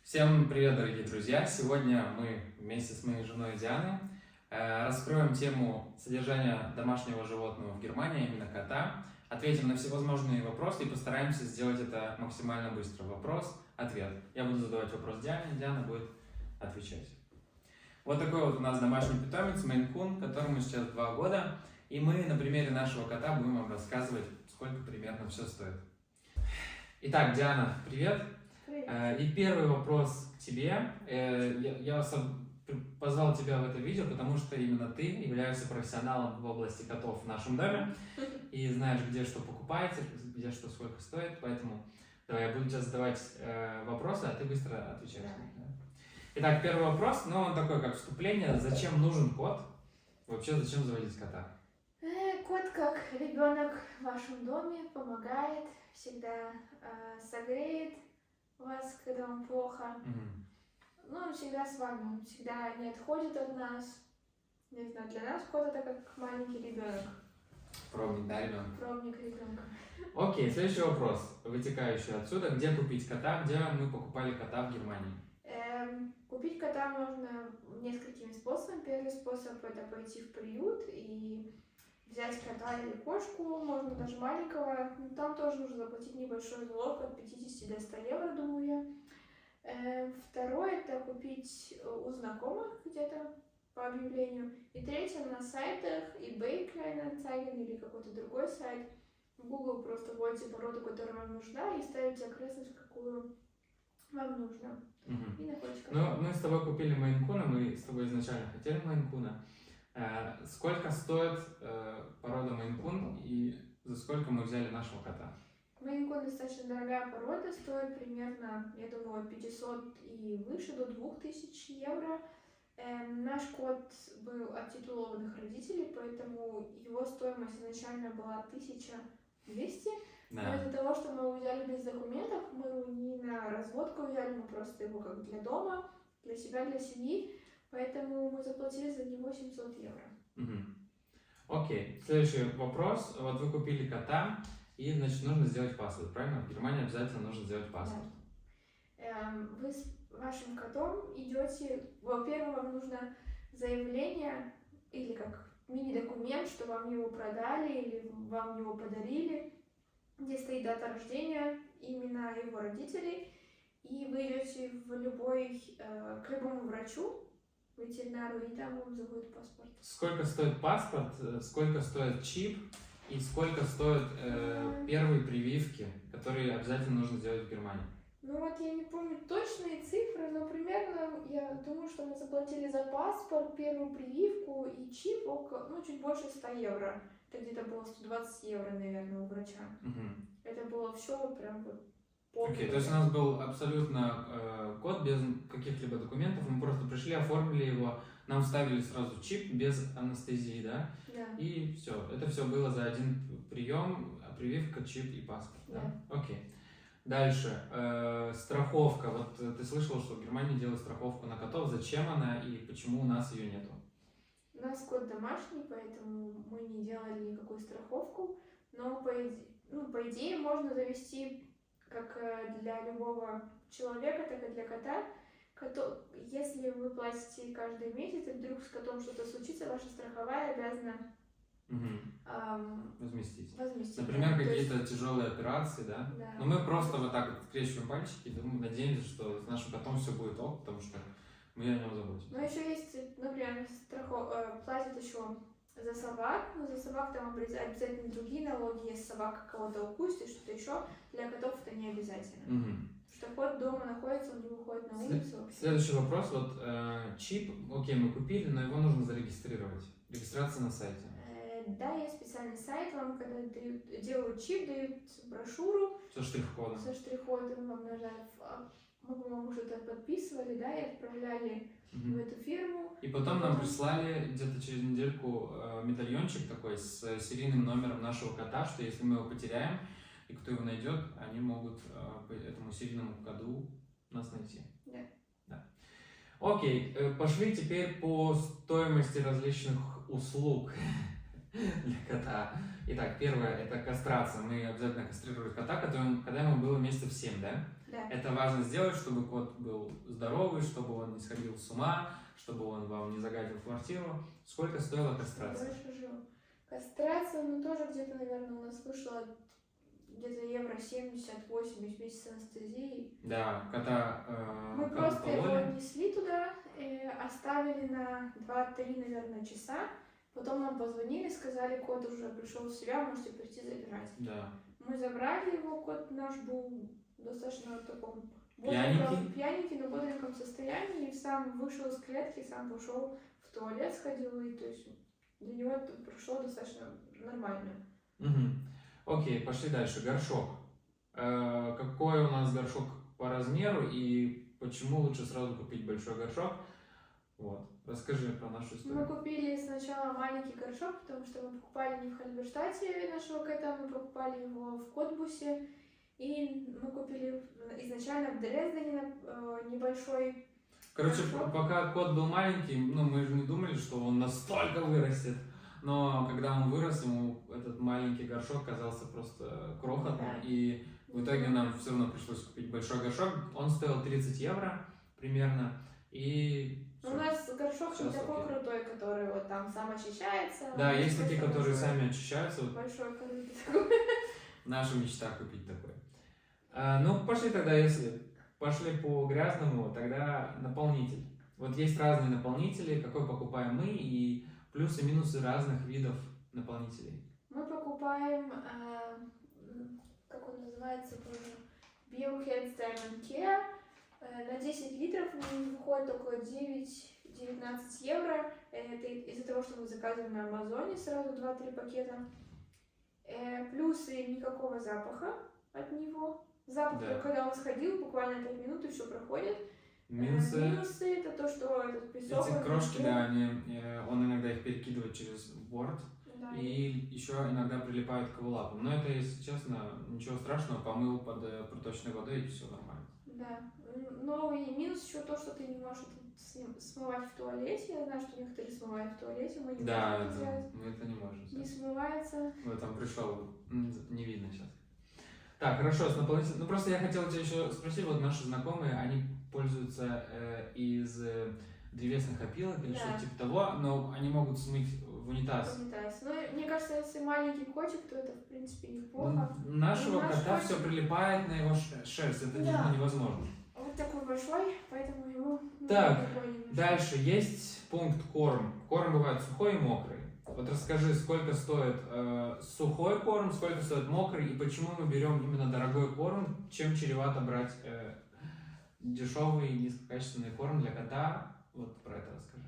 Всем привет, дорогие друзья! Сегодня мы вместе с моей женой Дианой раскроем тему содержания домашнего животного в Германии, именно кота. Ответим на всевозможные вопросы и постараемся сделать это максимально быстро. Вопрос-ответ. Я буду задавать вопрос Диане, Диана будет отвечать. Вот такой вот у нас домашний питомец, Мейн-кун, которому сейчас 2 года. И мы на примере нашего кота будем вам рассказывать, сколько примерно все стоит. Итак, Диана, привет! И первый вопрос к тебе. Я позвал тебя в это видео, потому что именно ты являешься профессионалом в области котов в нашем доме и знаешь, где что покупаете, где что сколько стоит. Поэтому давай я буду сейчас задавать вопросы, а ты быстро отвечаешь. Да. Итак, первый вопрос, но он такой, как вступление. Зачем нужен кот? Вообще, зачем заводить кота? Кот как ребенок в вашем доме, помогает, всегда согреет вас, когда вам плохо. Ну, он всегда с вами, он всегда не отходит от нас. Не знаю, для нас кот это как маленький ребенок. Пробник, да, ребенок? Пробник ребенка. Окей, следующий вопрос, вытекающий отсюда. Где купить кота? Где мы покупали кота в Германии? Купить кота можно несколькими способами. Первый способ это пойти в приют и взять кота или кошку, можно даже маленького. Там тоже нужно заплатить небольшой залог от 50 до 100 евро, думаю я. Второе это купить у знакомых где-то по объявлению. И третье на сайтах eBay Kleinanzeigen или какой-то другой сайт. В Google просто вводите породу, которая вам нужна, и ставите окрестность, какую вам нужно. И находите кота. Ну, мы с тобой купили Мейн-куна, мы с тобой изначально хотели Мейн-куна. Сколько стоит порода Мейн-кун и за сколько мы взяли нашего кота? Мейн-кун достаточно дорогая порода, стоит примерно, я думаю, от 500 и выше, до 2000 евро. Наш кот был от титулованных родителей, поэтому его стоимость изначально была 1200. Да. Но из-за того, что мы его взяли без документов, мы его не на разводку взяли, мы просто его как для дома, для себя, для семьи. Поэтому мы заплатили за него 700 евро. Окей. Следующий вопрос. Вот вы купили кота, и, значит, нужно сделать паспорт, правильно? В Германии обязательно нужно сделать паспорт. Да. Вы с вашим котом идете, во-первых, вам нужно заявление или как мини-документ, что вам его продали или вам его подарили, где стоит дата рождения, имена его родителей, и вы идете к любому врачу, ветеринару, и там вам заводят паспорт. Сколько стоит паспорт, сколько стоит чип и сколько стоят первые прививки, которые обязательно нужно сделать в Германии? Ну вот я не помню точные цифры, но примерно я думаю, что мы заплатили за паспорт, первую прививку и чип чуть больше 100 евро. Это где-то было 120 евро, наверное, у врача. Это было все прям вот. Окей, то есть у нас был абсолютно код без каких-либо документов, мы просто пришли, оформили его, нам вставили сразу чип без анестезии, да? Да. И все, это все было за один прием, прививка, чип и паспорт, да? Окей. Дальше, страховка, вот ты слышала, что в Германии делают страховку на котов, зачем она и почему у нас ее нету? У нас кот домашний, поэтому мы не делали никакую страховку, но по идее можно завести как для любого человека, так и для кота. Если вы платите каждый месяц, и вдруг с котом что-то случится, ваша страховая обязана возместить. Например, какие-то тяжелые операции, да? Да. Но мы просто вот так вот скрещиваем пальчики, мы надеемся, что с нашим котом все будет ок, потому что мы о нем заботимся. Но еще есть, например, платят еще за собак, но за собак там обязательно другие налоги, если собака кого-то укусит и что-то еще, для котов это не обязательно. Что кот дома находится, он не выходит на улицу. Следующий вопрос, вот чип, окей, мы купили, но его нужно зарегистрировать. Регистрация на сайте. Да, есть специальный сайт, вам когда делают чип, дают брошюру Со штрих-кодом. Со штрих-кодом вам нажать, мы, по-моему, что-то подписывали, да, и отправляли в эту фирму. И потом нам прислали где-то через недельку медальончик такой с серийным номером нашего кота, что если мы его потеряем, и кто его найдет, они могут по этому серийному коду нас найти. Да. Окей, пошли теперь по стоимости различных услуг для кота. Итак, первое это кастрация. Мы обязательно кастрировали кота, когда ему было месяцев 7, да? Да. Это важно сделать, чтобы кот был здоровый, чтобы он не сходил с ума, чтобы он вам не загадил квартиру. Сколько стоила кастрация? Больше жил. Кастрация, ну тоже где-то, наверное, у нас вышло где-то евро 70-80 вместе с анестезией. Да, кота Мы как просто его укололи. отнесли туда, оставили на 2-3, наверное, часа. Потом нам позвонили, сказали, кот уже пришел в себя, можете прийти забирать. Да. Мы забрали его, кот наш был достаточно в таком пьяненький, но бодреньком состоянии, и сам вышел из клетки, сам пошел в туалет, сходил, и то есть для него это прошло достаточно нормально. Окей, пошли дальше. Горшок. Какой у нас горшок по размеру и почему лучше сразу купить большой горшок? Вот. Расскажи про нашу Мы историю. купили сначала маленький горшок, потому что мы покупали не в Хальберштате нашего кота, мы покупали его в Котбусе. И мы купили изначально в Дрездене небольшой Короче, горшок. пока кот был маленький, ну мы же не думали, что он настолько вырастет. Но когда он вырос, ему этот маленький горшок казался просто крохотным. Да. И в итоге нам все равно пришлось купить большой горшок. Он стоил 30 евро примерно. И у нас горшок не Сейчас такой окей. крутой, который вот там сам очищается. да, Он есть такие, просто которые большой. сами очищаются. Вот Большой корыто такой. наша мечта купить такой. Ну, пошли тогда, если пошли по грязному, тогда наполнитель. Вот есть разные наполнители, какой покупаем мы, и плюсы и минусы разных видов наполнителей. Мы покупаем, как он называется, Biohead Diamond Care. На 10 литров выходит около 9-19 евро. Это из-за того, что мы заказываем на Амазоне сразу 2-3 пакета. Плюсы: никакого запаха от него. Запах, Да. когда он сходил, буквально 5 минут и все проходит. Минусы. Минусы это то, что этот песок. Эти крошки, да, он иногда их перекидывает через борт, Да. и еще иногда прилипают к его лапам. Но это, если честно, ничего страшного, помыл под проточной водой и все нормально. Да. Но и минус еще то, что ты не можешь это смывать в туалете. Я знаю, что некоторые смывают в туалете, мы не Да, можем это сделать. мы это не можем Не сделать. смывается. Вот там пришел, не видно сейчас. Так, хорошо, с наполнителем. Ну просто я хотел тебя еще спросить, вот наши знакомые, они пользуются из древесных опилок или Да. что-то типа того, но они могут смыть в унитаз. Унитаз. Ну, мне кажется, если маленький котик, то это в принципе неплохо. Нашего Наш кота котик- все прилипает на его шерсть, это Да. действительно невозможно. Вот такой большой, поэтому ему Так, такой немножко. Дальше есть пункт корм. Корм бывает сухой и мокрый. Вот расскажи, сколько стоит сухой корм, сколько стоит мокрый, и почему мы берем именно дорогой корм, чем чревато брать дешевый низкокачественный корм для кота. Вот про это расскажи.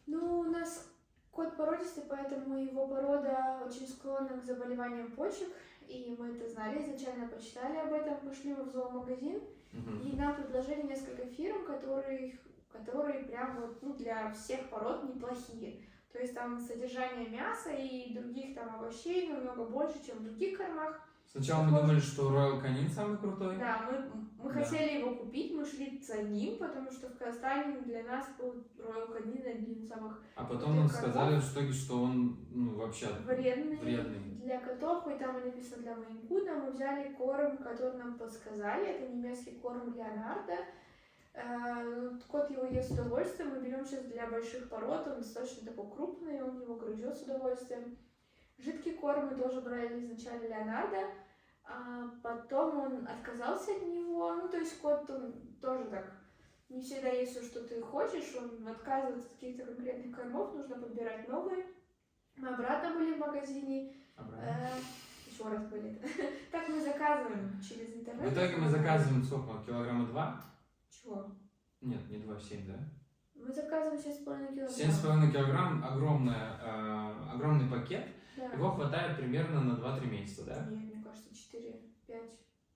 Ну, у нас кот породистый, поэтому его порода очень склонна к заболеваниям почек. И мы это знали, изначально почитали об этом, пошли в зоомагазин, и нам предложили несколько фирм, которые прям вот, ну, для всех пород неплохие. То есть там содержание мяса и других там овощей намного больше, чем в других кормах. Сначала мы думали, что Royal Canin самый крутой. Да, мы Да. хотели его купить, мы шли за ним, потому что в Казахстане для нас был Royal Canin один из самых А потом нам сказали в итоге, что он вообще вредный вредный. для котов, и там и написано для Мейн-куна. Мы взяли корм, который нам подсказали, это немецкий корм Леонардо. Кот его ест с удовольствием, мы берем сейчас для больших пород, он достаточно такой крупный, он его грызет с удовольствием. Жидкий корм мы тоже брали изначально Леонардо, а потом он отказался от него, ну то есть кот, он тоже так, не всегда есть все, что ты хочешь, он отказывается от каких-то конкретных кормов, нужно подбирать новые. Мы обратно были в магазине, еще раз были. Так мы заказываем через интернет. В итоге мы заказываем сколько? Килограмма 2? Чего? Нет, не 2, 7, да? Мы заказываем 7,5 килограмм. 7,5 килограмм, огромный пакет. Да. Его хватает примерно на 2-3 месяца, да? Нет, мне кажется, 4-5.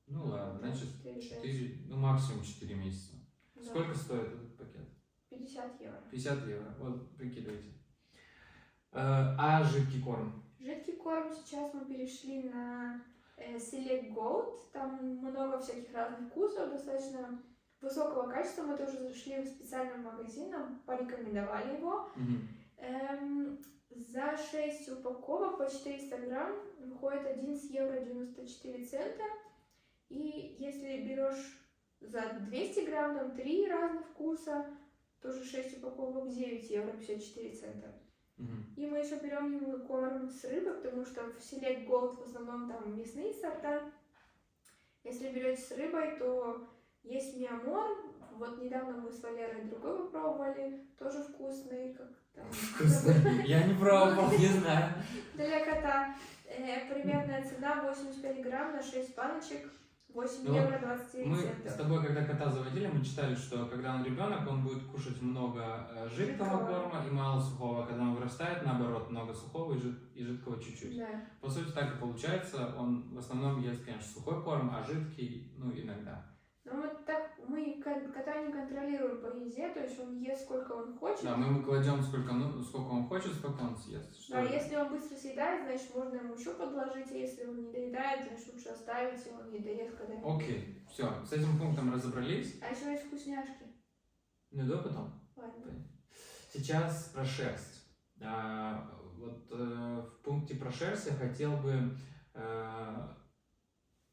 Ну ладно, значит 4-5. 4, ну максимум 4 месяца. Да. Сколько стоит этот пакет? 50 евро. 50 евро, вот прикидывайте. А жидкий корм? Жидкий корм сейчас мы перешли на Select Gold. Там много всяких разных вкусов, достаточно высокого качества. Мы тоже зашли в специальный магазин, нам порекомендовали его. За 6 упаковок по 400 грамм выходит 11 евро 94 цента. И если берешь за 200 грамм, там 3 разных вкуса, тоже 6 упаковок, 9 евро 54 цента. Мгм. И мы еще берем ему корм с рыбой, потому что в Select Gold в основном там мясные сорта. Если берете с рыбой, то есть миамор. Вот недавно мы с Валерой другой попробовали, тоже вкусный, как там. Вкусно. Я не пробовал, не знаю. Для кота. Примерная цена 85 грамм на 6 баночек, 8 Ну, евро 29 Мы с центов. тобой, когда кота заводили, мы читали, что когда он ребенок, он будет кушать много жидкого Жидкого. корма и мало сухого. А когда он вырастает, наоборот, много сухого и жидкого чуть-чуть. Да. По сути, так и получается. Он в основном ест, конечно, сухой корм, а жидкий, ну, иногда. Но мы кота не контролируем по еде, то есть он ест сколько он хочет. Да, мы ему кладем сколько он хочет, сколько он съест. Что Да, если он быстро съедает, значит можно ему еще подложить, а если он не доедает, значит лучше оставить, и он не доест, когда ему. Окей, все, с этим пунктом разобрались. А еще есть вкусняшки. Ну да, потом. Ладно. Сейчас про шерсть. В пункте про шерсть я хотел бы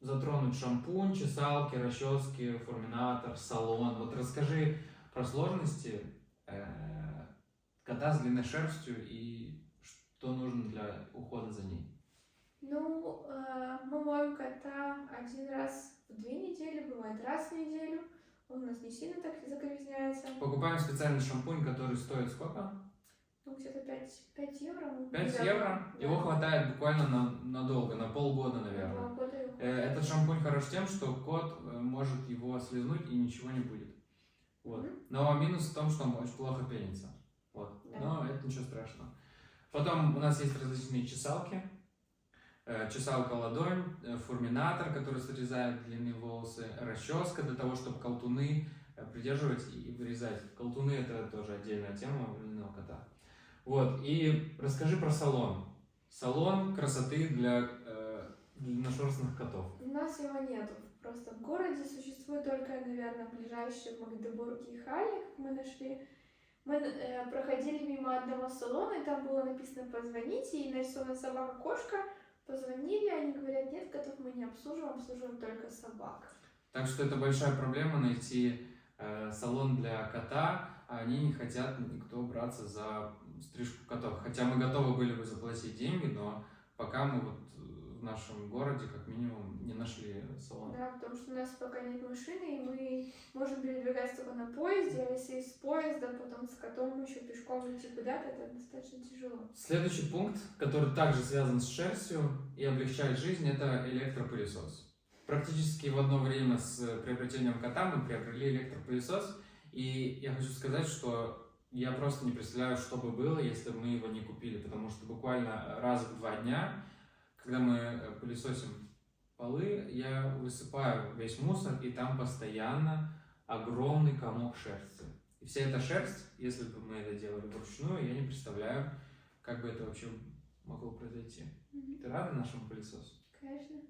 затронуть шампунь, чесалки, расчески, форминатор, салон. Вот расскажи про сложности кота с длинной шерстью и что нужно для ухода за ней. Ну, мы моем кота один раз в 2 недели, бывает раз в неделю. Он у нас не сильно так загрязняется. Покупаем специальный шампунь, который стоит сколько? Ну, где-то 5 евро. 5 Да. евро? Да. Его хватает буквально надолго, на полгода, наверное. Полгода его. Этот шампунь хорош тем, что кот может его слизнуть и ничего не будет. Вот. Но минус в том, что он очень плохо пенится. Вот. Да. Но это ничего страшного. Потом у нас есть различные чесалки. Чесалка ладонь, форминатор, который срезает длинные волосы, расческа для того, чтобы колтуны придерживать и вырезать. Колтуны — это тоже отдельная тема у льняного кота. Вот, и расскажи про салон. Салон красоты для длинношерстных котов. У нас его нету. Просто в городе существует только, наверное, ближайший в Магдебурге и Халле, как мы нашли. Мы проходили мимо одного салона, и там было написано «позвоните», и нарисована собака-кошка. Позвонили, они говорят, нет, котов мы не обслуживаем только собак. Так что это большая проблема найти салон для кота, а они не хотят никто браться за стрижку котов. Хотя мы готовы были бы заплатить деньги, но пока мы вот в нашем городе как минимум не нашли салон. Да, потому что у нас пока нет машины, и мы можем передвигаться только на поезде, а если из поезда, потом с котом еще пешком идти куда-то, это достаточно тяжело. Следующий пункт, который также связан с шерстью и облегчает жизнь, это электропылесос. Практически в одно время с приобретением кота мы приобрели электропылесос, и я хочу сказать, что я просто не представляю, что бы было, если бы мы его не купили, потому что буквально раз в 2 дня, когда мы пылесосим полы, я высыпаю весь мусор, и там постоянно огромный комок шерсти. И вся эта шерсть, если бы мы это делали вручную, я не представляю, как бы это вообще могло произойти. Ты рада нашему пылесосу? Конечно.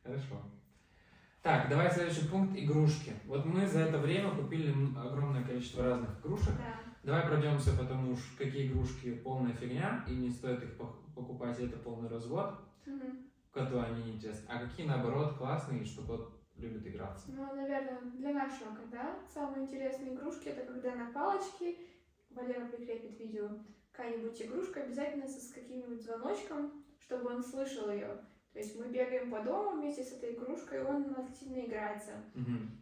Хорошо. Так, давай следующий пункт — игрушки. Вот мы за это время купили огромное количество разных игрушек. Да. Давай пройдемся, потому что какие игрушки полная фигня, и не стоит их покупать, и это полный развод. Коту они не интересны. А какие, наоборот, классные, что кот любит играться. Ну, наверное, для нашего кота самые интересные игрушки — это когда на палочке, Валера прикрепит видео, какая-нибудь игрушка, обязательно с каким-нибудь звоночком, чтобы он слышал ее. То есть мы бегаем по дому вместе с этой игрушкой, и он активно играется.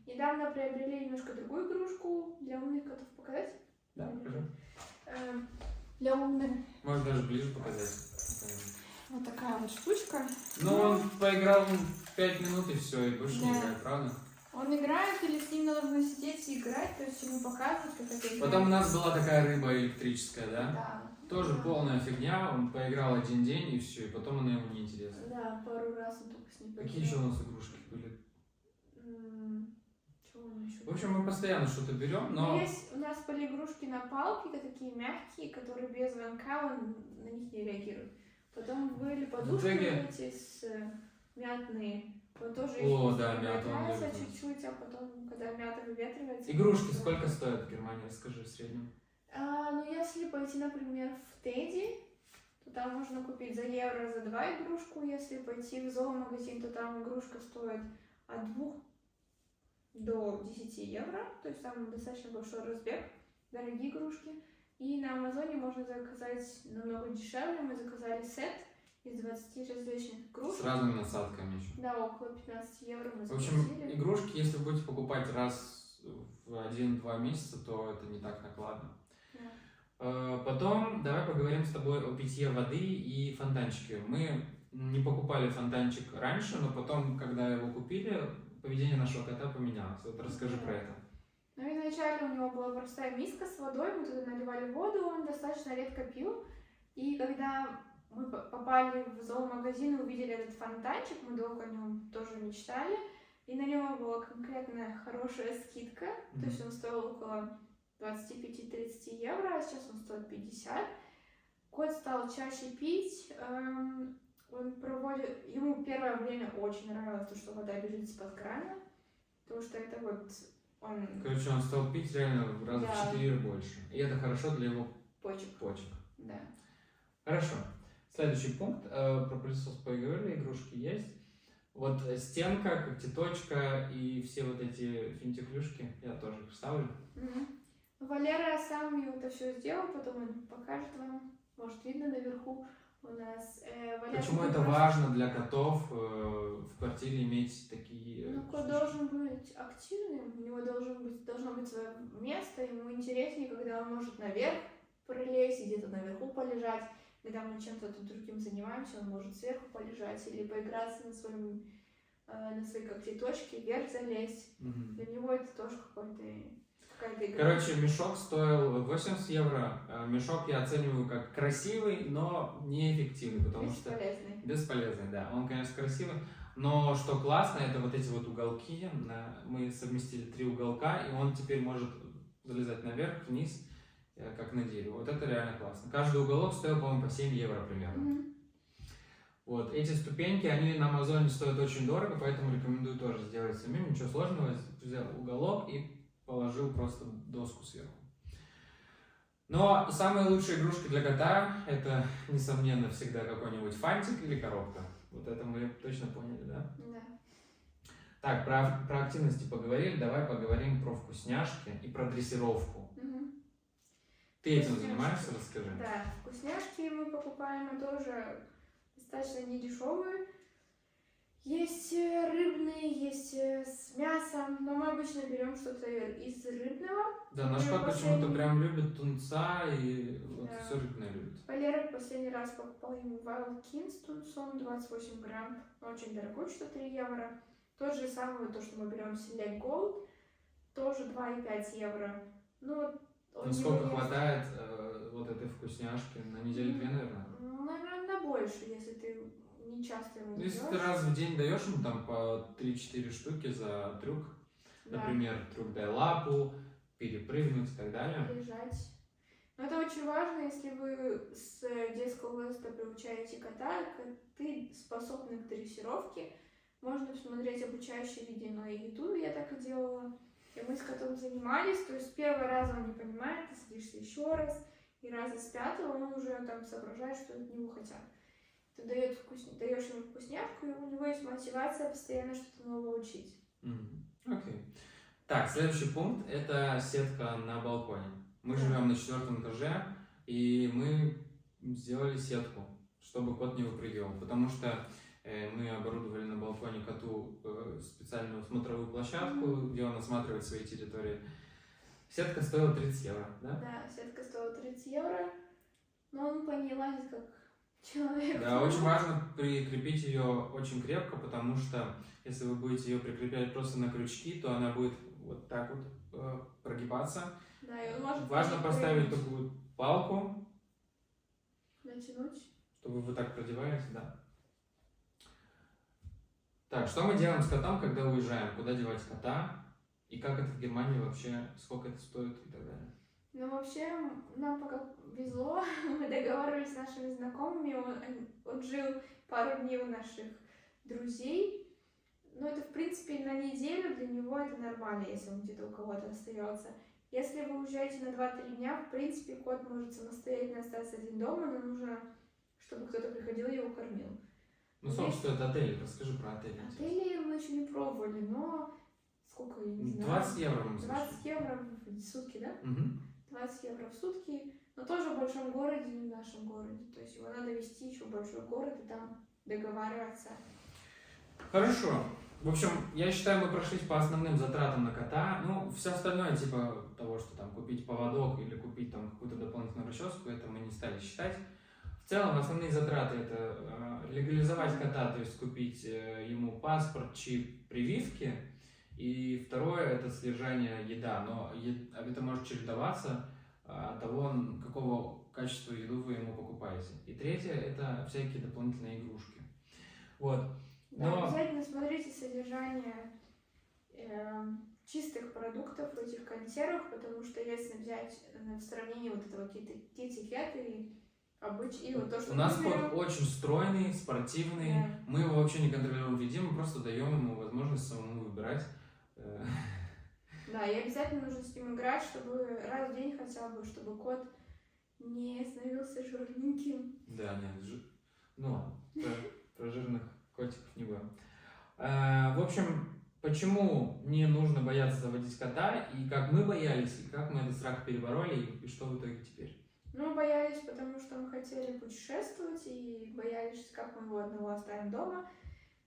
Недавно приобрели немножко другую игрушку для умных котов. Показать? Да, покажи. Для умных. Можно даже ближе показать. Вот такая вот штучка. Ну, он поиграл 5 минут и все, и больше не Да. играет, правда? Он играет, или с ним нужно сидеть и играть, то есть ему показывают, как это играть. Потом у нас была такая рыба электрическая, да? Да. Тоже полная фигня, он поиграл 1 день и все, и потом она ему не интересна. Да, пару раз он только с ним поиграл. Какие еще у нас игрушки были? Чего он еще? В общем, мы постоянно что-то берем, но... Есть у нас были игрушки на палке, это такие мягкие, которые без звонка, он на них не реагирует. Потом были подушки итоге- эти с мятные. Он тоже О, их да, мяту он нравится любит. чуть-чуть, а потом, когда мята выветривается... Игрушки сколько стоят в Германии, расскажи в среднем. Ну, если пойти, например, в Тедди, то там можно купить за евро, за 2 игрушку. Если пойти в зоомагазин, то там игрушка стоит от 2 до 10 евро. То есть там достаточно большой разбег, дорогие игрушки. И на Амазоне можно заказать намного дешевле. Мы заказали сет из 20 различных игрушек. С разными насадками еще. Да, около 15 евро мы В заплатили. общем, игрушки, если будете покупать раз в 1-2 месяца, то это не так накладно. Да. Потом давай поговорим с тобой о питье воды и фонтанчике. Мы не покупали фонтанчик раньше, но потом, когда его купили, поведение нашего кота поменялось. Вот расскажи про это. Ну, изначально у него была простая миска с водой, мы туда наливали воду, он достаточно редко пил. И когда мы попали в зоомагазин и увидели этот фонтанчик, мы долго о нем тоже мечтали. И на него была конкретная хорошая скидка, то есть он стоил около 25-30 евро, а сейчас он стоит 50. Кот стал чаще пить, ему первое время очень нравилось то, что вода бежит из-под крана, потому что это вот он... Короче, он стал пить реально раза в 4 больше. И это хорошо для его почек. Да. Хорошо. Следующий пункт. Про пылесос поговорили, игрушки есть. Вот стенка, когтеточка и все вот эти финтифлюшки, я тоже их вставлю. Валера сам это все сделал, потом он покажет вам. Может, видно наверху у нас. Валера, почему это важно для котов в квартире иметь такие... Ну, кот должен быть активным, у него должно быть свое место, ему интереснее, когда он может наверх пролезть, где-то наверху полежать. Когда мы чем-то другим занимаемся, он может сверху полежать или поиграться на своей когтеточке, вверх залезть. Для него это тоже какая-то игра. Короче, мешок стоил 80 евро. Мешок я оцениваю как красивый, но неэффективный, потому Бесполезный. что... Бесполезный, да. Он, конечно, красивый, но что классно, это вот эти вот уголки. Мы совместили 3 уголка, и он теперь может залезать наверх, вниз, как на дерево. Вот это реально классно. Каждый уголок стоил, по-моему, по 7 евро примерно. Вот, эти ступеньки, они на Амазоне стоят очень дорого, поэтому рекомендую тоже сделать самим. Ничего сложного, взял уголок и положил просто доску сверху. Но самые лучшие игрушки для кота — это, несомненно, всегда какой-нибудь фантик или коробка. Вот это мы точно поняли, да? Да. Так, про активности поговорили, давай поговорим про вкусняшки и про дрессировку. Ты этим занимаешься, расскажи. Да, вкусняшки мы покупаем, а тоже достаточно недешевые. Есть рыбные, есть с мясом, но мы обычно берем что-то из рыбного. Да, наш кот почему-то прям любит тунца и вот Да. все рыбное любит. Валера последний раз покупал ему Wild King с тунцом, 28 грамм, очень дорогой, что 3 евро. Тот же самый, то, что мы берем Select Gold, тоже 2,5 евро. Ну, сколько хватает вот этой вкусняшки? На неделю-две, наверное? Наверное, на больше, если ты не часто ему Ну, если даёшь. ты раз в день даешь ему там по 3-4 штуки за трюк, Да. например, трюк дай лапу, перепрыгнуть и так далее. Лежать. Но это очень важно, если вы с детского возраста приучаете кота, коты способны к дрессировке. Можно посмотреть обучающие видео на YouTube, я так и делала. И мы с котом занимались, то есть с первого раза он не понимает, ты садишься еще раз, и раза с 5-го он уже там соображает, что от него хотят. Ты даешь ему вкусняшку, и у него есть мотивация постоянно что-то новое учить. Окей. Так, следующий пункт — это сетка на балконе. Мы живем на 4-м этаже, и мы сделали сетку, чтобы кот не выпрыгивал, потому что мы оборудовали на балконе коту специальную смотровую площадку, где он осматривает свои территории. Сетка стоила 30 евро, да? Да, сетка стоила 30 евро, но он по ней лазит как человек. Да, очень важно прикрепить ее очень крепко, потому что если вы будете ее прикреплять просто на крючки, то она будет вот так вот прогибаться. Да, и он может важно поставить такую палку, натянуть, чтобы вы так продевались, да. Так, что мы делаем с котом, когда уезжаем? Куда девать кота? И как это в Германии вообще, сколько это стоит и так далее? Ну, вообще, нам пока везло, мы договаривались с нашими знакомыми, он жил пару дней у наших друзей, но это, в принципе, на неделю для него это нормально, если он где-то у кого-то остается. Если вы уезжаете на 2-3 дня, в принципе, кот может самостоятельно остаться один дома, но нужно, чтобы кто-то приходил и его кормил. Ну, сколько стоит отель? Расскажи про отель. Отели мы еще не пробовали, но сколько, я не знаю. 20 евро мы 20 евро в сутки, да? Угу. 20 евро в сутки, но тоже в большом городе, не в нашем городе. То есть его надо везти еще в большой город и там договариваться. Хорошо. В общем, я считаю, мы прошлись по основным затратам на кота. Ну, все остальное, типа того, что там купить поводок или купить там какую-то дополнительную расческу, это мы не стали считать. В целом, основные затраты это легализовать кота, то есть купить ему паспорт, чип, прививки. И второе это содержание еда, но это может чередоваться от того, какого качества еду вы ему покупаете. И третье это всякие дополнительные игрушки. Вот. Да, Но... обязательно смотрите содержание чистых продуктов в этих консервах, потому что если взять в сравнении вот этого китикет и обычный, вот то, что у нас мы берем, кот очень стройный, спортивный, да. мы его вообще не контролируем в еде, мы просто даем ему возможность самому выбирать. Да, и обязательно нужно с ним играть, чтобы раз в день хотя бы, чтобы кот не становился жирненьким. Да, нет, ну ладно, про жирных котиков не будем. В общем, почему не нужно бояться заводить кота, и как мы боялись, и как мы этот страх перебороли, и что в итоге теперь? Ну, мы боялись, потому что мы хотели путешествовать, и боялись, как мы его одного оставим дома.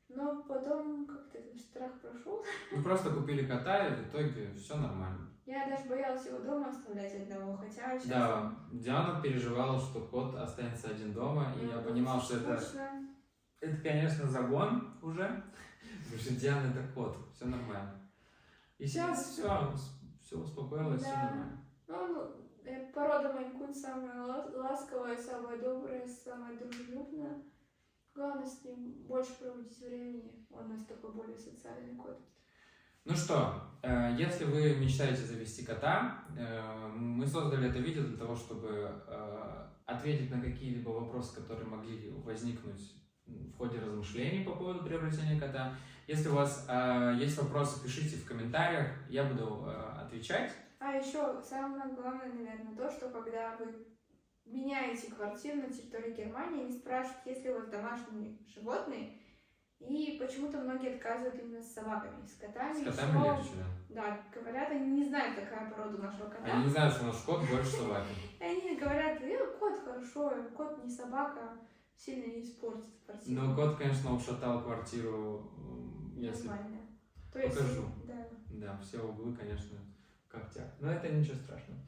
Но потом как-то этот страх прошел. Мы просто купили кота, и в итоге все нормально. Я даже боялась его дома оставлять одного, хотя сейчас... Да, Диана переживала, что кот останется один дома, и я понимал, что это, конечно, загон уже, потому что Диана это кот, все нормально. И сейчас все успокоилось, все нормально. Ну, порода Майн-кун самая ласковая, самая добрая, самая дружелюбная. Главное с ним больше проводить времени, он у нас такой более социальный кот. Ну что, если вы мечтаете завести кота, мы создали это видео для того, чтобы ответить на какие-либо вопросы, которые могли возникнуть в ходе размышлений по поводу приобретения кота. Если у вас есть вопросы, пишите в комментариях, я буду отвечать. А еще самое главное, наверное, то, что когда вы меняете квартиру на территории Германии, они спрашивают, есть ли у вас домашние животные, и почему-то многие отказывают именно с собаками, с котами. С котами легче, да. Да, говорят, они не знают, какая порода нашего кота. Они не знают, что наш кот больше собаки. И они говорят, кот хорошо, кот не собака, сильно не испортит квартиру. Но кот, конечно, ушатал квартиру, если... Нормально. То есть, Покажу. да. Да, все углы, конечно, в когтях. Но это ничего страшного.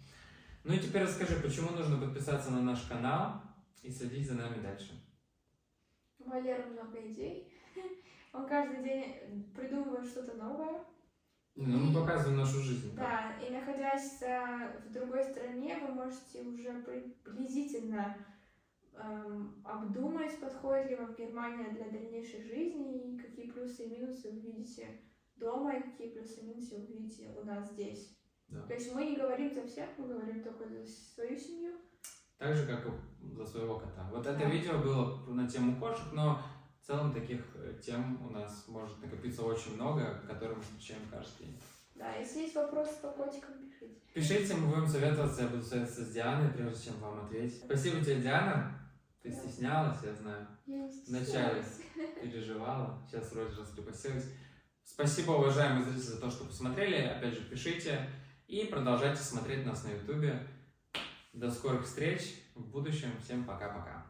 Ну и теперь расскажи, почему нужно подписаться на наш канал и следить за нами дальше. У Валеры много идей. Он каждый день придумывает что-то новое. Ну, мы показываем нашу жизнь. Да, и находясь в другой стране, вы можете уже приблизительно обдумать, подходит ли вам Германия для дальнейшей жизни, и какие плюсы и минусы вы видите дома, и какие плюсы и минусы вы видите у нас здесь. Да. То есть мы не говорим за всех, мы говорим только за свою семью. Так же, как и за своего кота. Вот это видео было на тему кошек, но в целом таких тем у нас может накопиться очень много, которые мы встречаем каждый день. Да, если есть вопросы по котикам, пишите. Пишите, мы будем советоваться, я буду советоваться с Дианой, прежде чем вам ответить. Спасибо тебе, Диана. Ты стеснялась, я знаю. Я не Вначале переживала, сейчас вроде раскрепостилась. Спасибо, уважаемые зрители, за то, что посмотрели. Опять же, пишите и продолжайте смотреть нас на YouTube. До скорых встреч в будущем. Всем пока-пока.